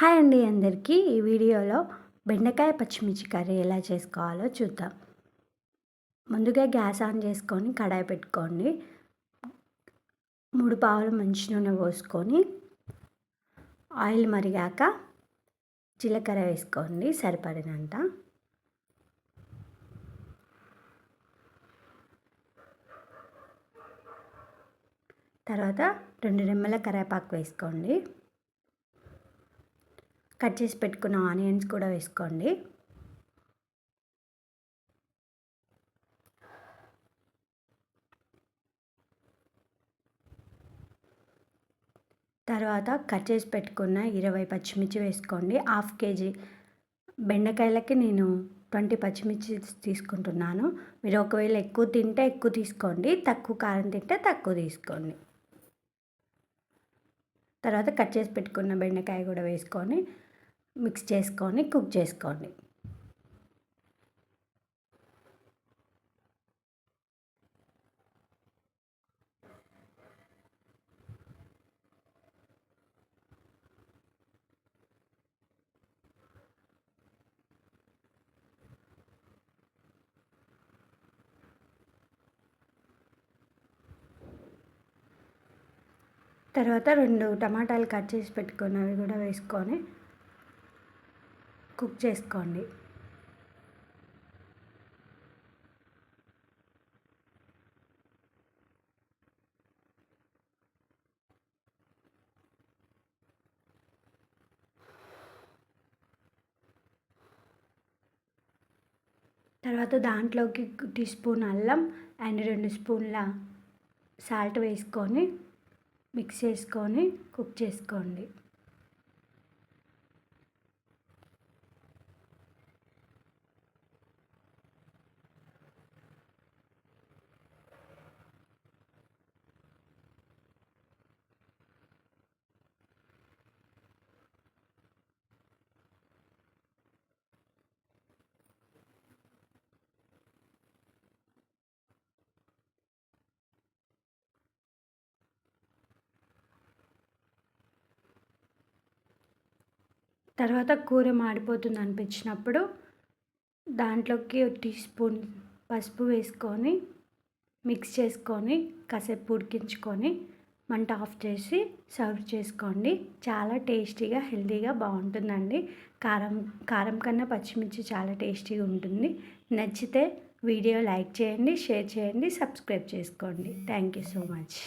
Hi అండి అందరికీ. ఈ వీడియోలో బెండకాయ పచ్చిమిర్చి కర్రీ ఎలా చేసుకోవాలో చూద్దాం. ముందుగా గ్యాస్ ఆన్ చేసుకొని కడాయి పెట్టుకోండి. 3 పావులు మంచి నూనె పోసుకొని ఆయిల్ మరిగాక జీలకర్ర వేసుకోండి సరిపడినంత. తర్వాత 2 రెమ్మల కరివేపాకు వేసుకోండి. కట్ చేసి పెట్టుకున్న ఆనియన్స్ కూడా వేసుకోండి. తర్వాత కట్ చేసి పెట్టుకున్న 20 పచ్చిమిర్చి వేసుకోండి. హాఫ్ కేజీ బెండకాయలకి నేను 20 పచ్చిమిర్చి తీసుకుంటున్నాను. మీరు ఒకవేళ ఎక్కువ తింటే ఎక్కువ తీసుకోండి, తక్కువ కారం తింటే తక్కువ తీసుకోండి. తర్వాత కట్ చేసి పెట్టుకున్న బెండకాయ కూడా వేసుకొని మిక్స్ చేసుకొని కుక్ చేసుకోండి. తర్వాత 2 టమాటాలు కట్ చేసి పెట్టుకున్నవి కూడా వేసుకొని కుక్ చేసుకోండి. తర్వాత దాంట్లోకి టీ స్పూన్ అల్లం అండ్ 2 స్పూన్ల సాల్ట్ వేసుకొని మిక్స్ చేసుకొని కుక్ చేసుకోండి. తర్వాత కూర మాడిపోతుంది అనిపించినప్పుడు దాంట్లోకి టీ స్పూన్ పసుపు వేసుకొని మిక్స్ చేసుకొని కాసేపు ఉడికించుకొని మంట ఆఫ్ చేసి సర్వ్ చేసుకోండి. చాలా టేస్టీగా హెల్తీగా బాగుంటుందండి. కారం కన్నా పచ్చిమిర్చి చాలా టేస్టీగా ఉంటుంది. నచ్చితే వీడియో లైక్ చేయండి, షేర్ చేయండి, సబ్స్క్రైబ్ చేసుకోండి. Thank you so much.